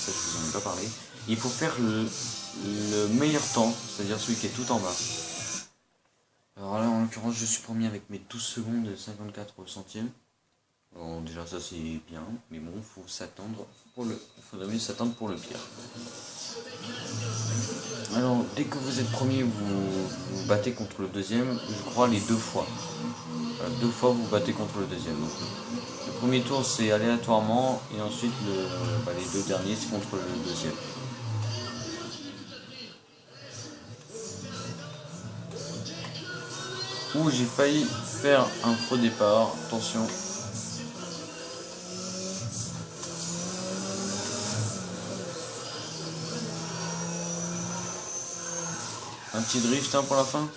ça je vous en ai pas parlé. Il faut faire le meilleur temps, c'est-à-dire celui qui est tout en bas. Alors là en l'occurrence je suis premier avec mes 12 secondes et 54 centièmes. Bon déjà ça c'est bien, mais bon faut s'attendre pour le. Faudrait mieux s'attendre pour le pire. Alors dès que vous êtes premier vous battez contre le deuxième, je crois les 2 fois. Voilà, 2 fois vous battez contre le deuxième. Donc, le premier tour c'est aléatoirement et ensuite les 2 derniers c'est contre le deuxième. Ouh, j'ai failli faire un faux départ, attention. Un petit drift pour la fin.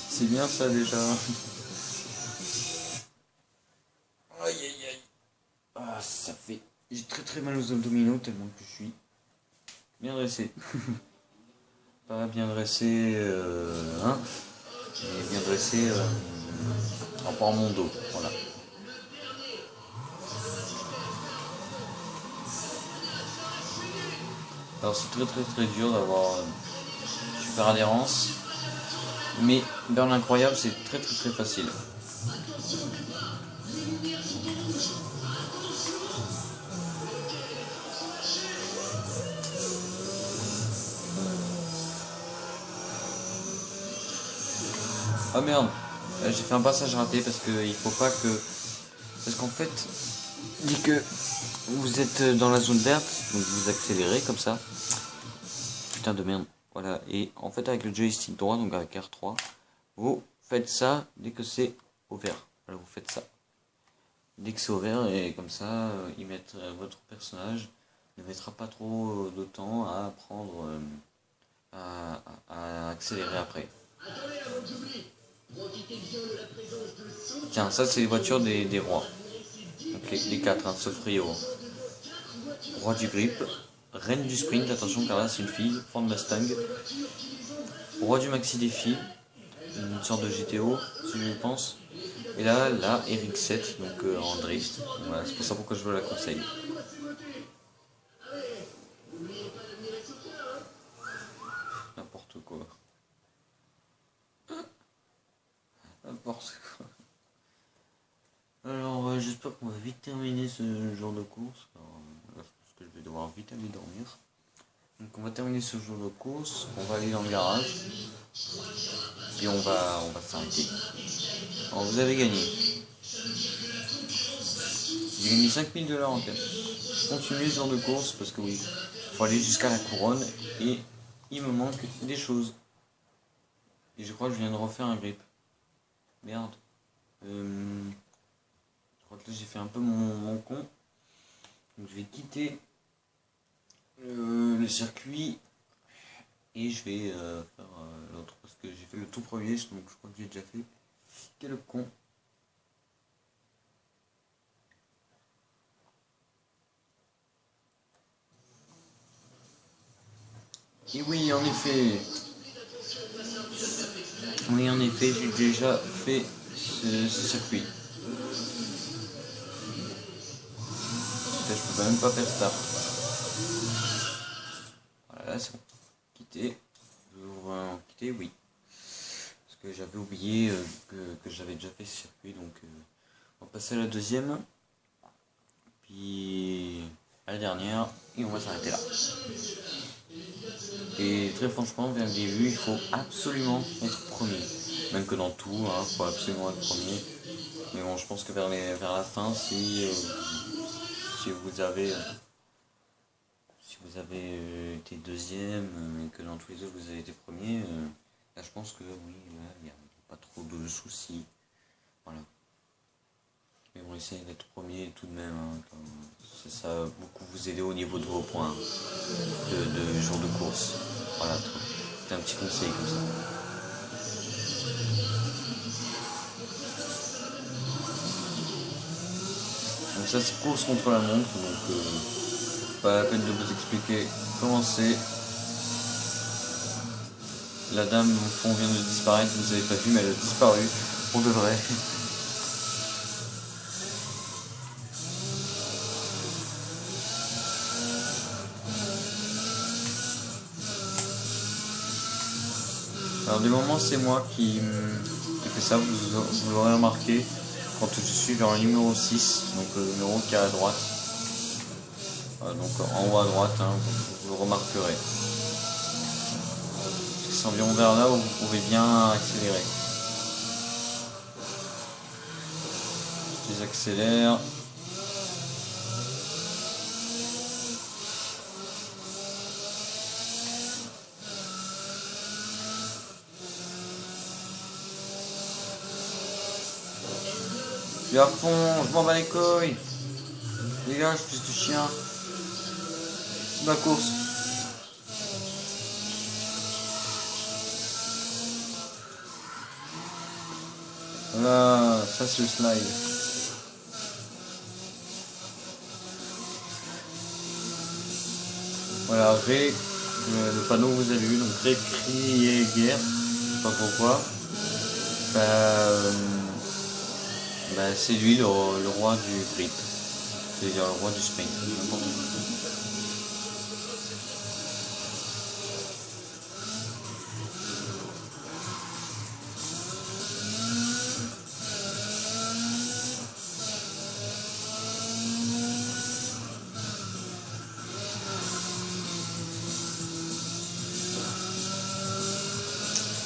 C'est bien ça déjà. Aïe aïe aïe. Ah ça fait. J'ai très mal aux abdominaux tellement que je suis bien dressé. Pas bien dressé hein. Mais bien dressé par rapport à mon dos. Voilà. Alors c'est très dur d'avoir super adhérence. Mais dans l'incroyable c'est très facile. Ah merde, j'ai fait un passage raté parce que il faut pas que. Parce qu'en fait, dit que vous êtes dans la zone verte, donc vous accélérez comme ça. Putain de merde. Voilà, et en fait avec le joystick droit, donc avec R3, vous faites ça dès que c'est au vert. Voilà, vous faites ça. Dès que c'est au vert, et comme ça, votre personnage ne mettra pas trop de temps à prendre, à accélérer après. Tiens, ça c'est les voitures des rois. Donc les 4, hein, sauf Rio. Roi du grip, reine du sprint, attention car là c'est une fille, Ford Mustang. Roi du maxi défi, une sorte de GTO si je pense. Et là Eric 7, donc en drift. Voilà, c'est pour ça pourquoi je vous la conseille. N'importe quoi. N'importe quoi. Alors j'espère qu'on va vite terminer ce jour de course. Alors, je pense que je vais devoir vite aller dormir. Donc on va terminer ce jour de course, on va aller dans le garage et on va s'arrêter. Alors vous avez gagné. J'ai gagné 5000 $ en cash. Je continue ce genre de course parce que oui, il faut aller jusqu'à la couronne et il me manque des choses. Et je crois que je viens de refaire un grip. Merde. Je crois que là j'ai fait un peu mon con. Donc je vais quitter le circuit et je vais faire l'autre parce que j'ai fait le tout premier, donc je crois que j'ai déjà fait. Quel con. Et oui, en effet. Oui, en effet, j'ai déjà fait ce circuit. Je peux même pas faire start. Voilà, c'est bon. Quitter. Quitter, oui. Parce que j'avais oublié que j'avais déjà fait ce circuit, donc on va passer à la deuxième. Puis à la dernière, et on va s'arrêter là. Et très franchement, vers le début, il faut absolument être premier. Même que dans tout, il faut absolument être premier. Mais bon, je pense que vers la fin, si vous avez été deuxième, mais que dans tous les autres vous avez été premier, là je pense que oui, il n'y a pas trop de soucis. Voilà. Mais bon, essayez d'être premier tout de même. Ça va beaucoup vous aider au niveau de vos points de jour de course. Voilà, c'est un petit conseil comme ça. Donc ça c'est course contre la montre, donc pas la peine de vous expliquer comment c'est. La dame au fond vient de disparaître, vous avez pas vu mais elle a disparu, pour de vrai. Alors des moments c'est moi qui fais ça, vous l'aurez remarqué quand je suis vers le numéro 6, donc le numéro qui est à droite, donc en haut à droite, hein, vous le remarquerez. C'est environ vers là où vous pouvez bien accélérer. Je désaccélère. Je suis à fond, je m'en bats les couilles. Dégage, fils de chien. Ma course. Voilà, ça c'est le slide. Voilà, le panneau que vous avez vu, donc Ré, crier guerre, je sais pas pourquoi. C'est lui le roi du grip, c'est-à-dire le roi du sprint.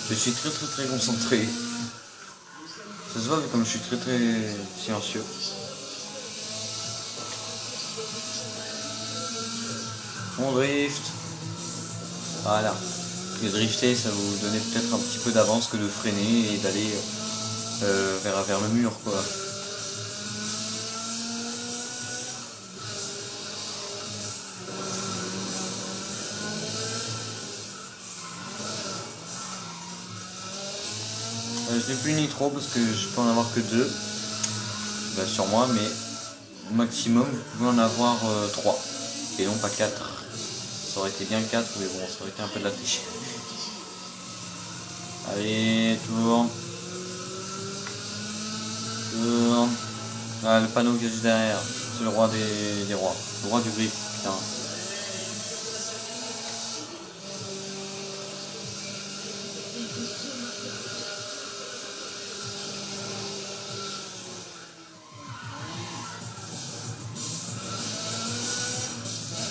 Je suis très concentré. Ça se voit comme je suis très silencieux. On drift. Voilà. Le drifter, ça vous donnait peut-être un petit peu d'avance que de freiner et d'aller vers le mur, quoi. Je n'ai plus ni trop parce que je peux en avoir que 2 sur moi, mais au maximum vous pouvez en avoir 3 et non pas 4. Ça aurait été bien 4, mais bon, ça aurait été un peu de la triche. Allez, tourne. Tourne. Ah, le panneau qui est juste derrière, c'est le roi des rois. Le roi du grip, putain.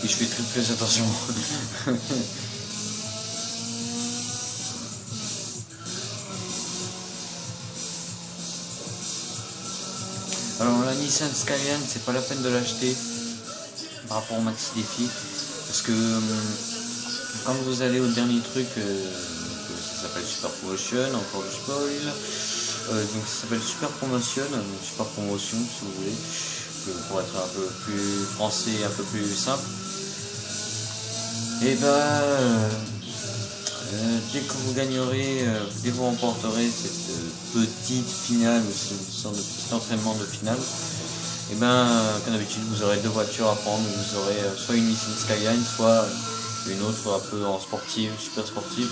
Et je fais très attention. Alors la Nissan Skyline, c'est pas la peine de l'acheter par rapport au maxi défi, parce que quand vous allez au dernier truc, ça s'appelle Super Promotion, encore du spoil, donc ça s'appelle Super Promotion, Super Promotion si vous voulez, pour être un peu plus français, un peu plus simple. Et dès que vous gagnerez, dès que vous remporterez cette petite finale, ou cette sorte de petit entraînement de finale, et comme d'habitude, vous aurez 2 voitures à prendre, vous aurez soit une Nissan Skyline, soit une autre un peu en sportive, super sportive.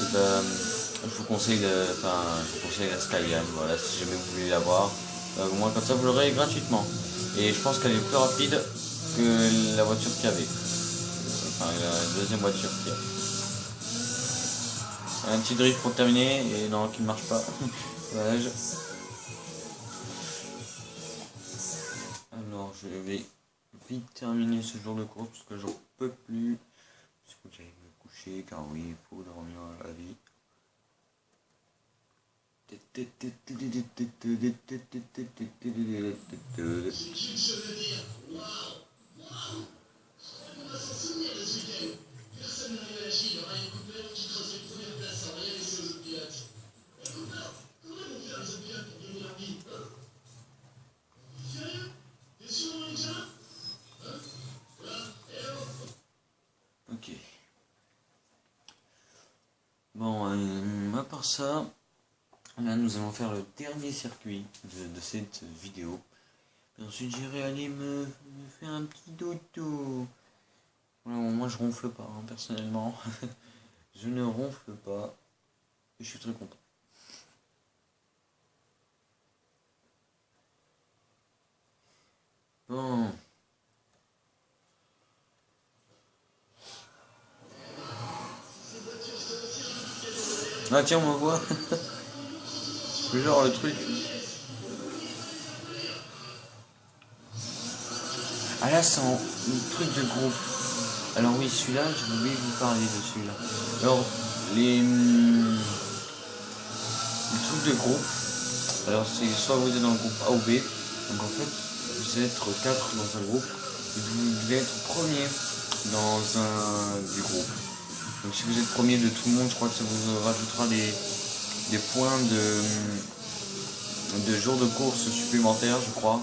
Et je vous conseille la Skyline, voilà, si jamais vous voulez l'avoir. Au moins comme ça vous l'aurez gratuitement. Et je pense qu'elle est plus rapide que la voiture qu'il y avait. Enfin la deuxième voiture qu'il y a. Un petit drift pour terminer, et non, qui ne marche pas. Dommage. Alors je vais vite terminer ce jour de course parce que j'en peux plus. Il faut que j'aille me coucher car oui, il faut dormir à la vie. Ok. Bon, à part ça, là nous allons faire le dernier circuit de cette vidéo. Et ensuite j'irai aller me faire un petit dodo. Voilà, moi je ronfle pas, hein, personnellement. Je ne ronfle pas. Et je suis très content. Bon. Ah tiens, on me voit. Genre le truc. Ah là, c'est un truc de groupe. Alors oui, celui-là, je voulais vous parler de celui-là. Alors, les trucs de groupe. Alors c'est soit vous êtes dans le groupe A ou B. Donc en fait, vous êtes 4 dans un groupe. Et vous devez être premier dans un du groupe. Donc si vous êtes premier de tout le monde, je crois que ça vous rajoutera des points de jours de course supplémentaires, je crois.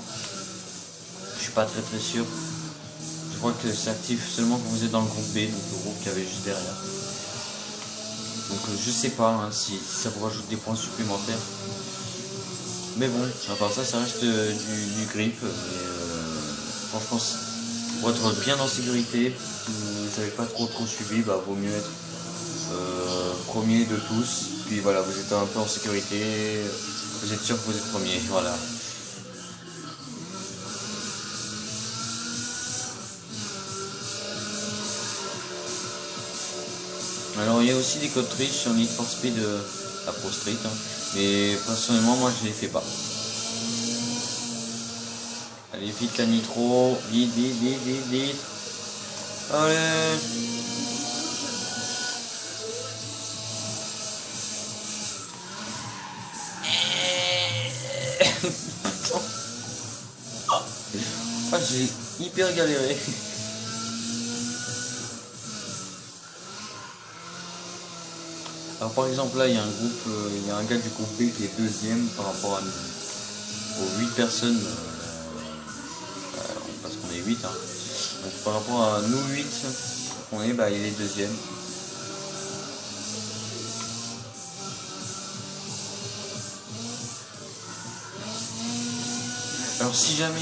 Je suis pas très sûr. Je crois que c'est actif seulement quand vous êtes dans le groupe B, donc le groupe qu'il y avait juste derrière. Donc je sais pas hein, si ça vous rajoute des points supplémentaires. Mais bon, à part ça, ça reste du grip. Franchement, pour être bien en sécurité, si vous n'avez pas trop suivi, bah vaut mieux être premier de tous. Puis voilà, vous êtes un peu en sécurité, vous êtes sûr que vous êtes premier, voilà. Alors il y a aussi des codes triches sur Need for Speed à Pro Street, hein, mais personnellement moi je les fais pas. Allez vite la nitro, vite. Allez. Ah, j'ai hyper galéré. Alors par exemple là il y a un groupe, il y a un gars du groupe B qui est deuxième par rapport à nous, aux 8 personnes, parce qu'on est 8 hein. Donc par rapport à nous 8, on est, bah il est deuxième. Alors si jamais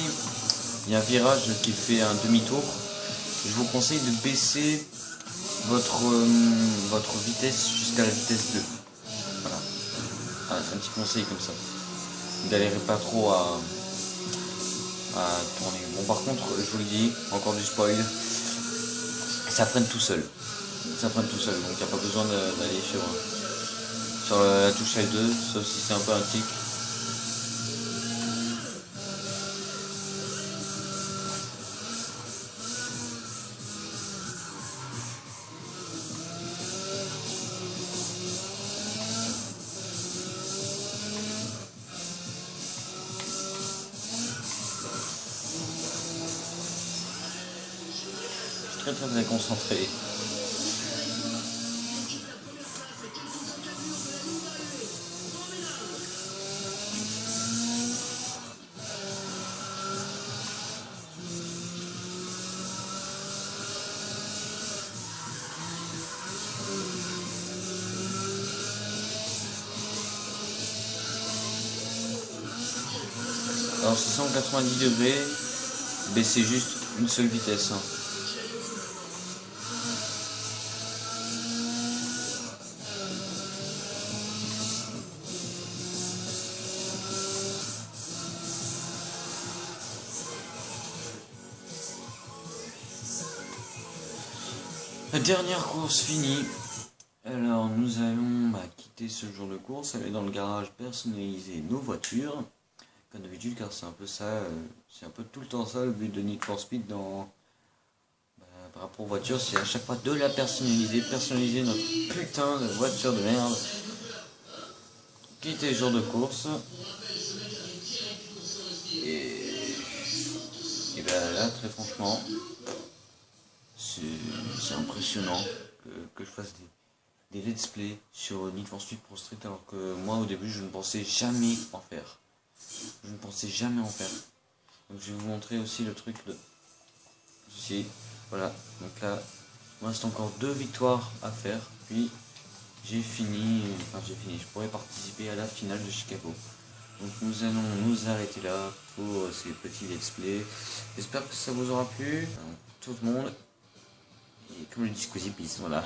il y a un virage qui fait un demi-tour, je vous conseille de baisser votre vitesse jusqu'à la vitesse 2. Voilà. Un petit conseil comme ça. Vous n'allez pas trop à tourner. Bon par contre, je vous le dis, encore du spoil, ça freine tout seul. Ça freine tout seul, donc il n'y a pas besoin d'aller sur la touche L2, sauf si c'est un peu un tic. Très concentré. Alors c'est 190 degrés, baissez juste une seule vitesse. Hein. La dernière course finie. Alors nous allons quitter ce jour de course, aller dans le garage personnaliser nos voitures. Comme d'habitude, car c'est un peu ça, c'est un peu tout le temps ça le but de Need for Speed par rapport aux voitures, c'est à chaque fois de la personnaliser notre putain de voiture de merde. Quitter le jour de course. Et ben là, très franchement, c'est impressionnant que je fasse des let's play sur Need for Speed Pro Street, alors que moi au début je ne pensais jamais en faire. Donc je vais vous montrer aussi le truc de ceci. Voilà, donc là, il me reste encore 2 victoires à faire, puis j'ai fini, je pourrais participer à la finale de Chicago. Donc nous allons nous arrêter là pour ces petits let's play. J'espère que ça vous aura plu, tout le monde, et comme le dit Squeezie Peace, voilà.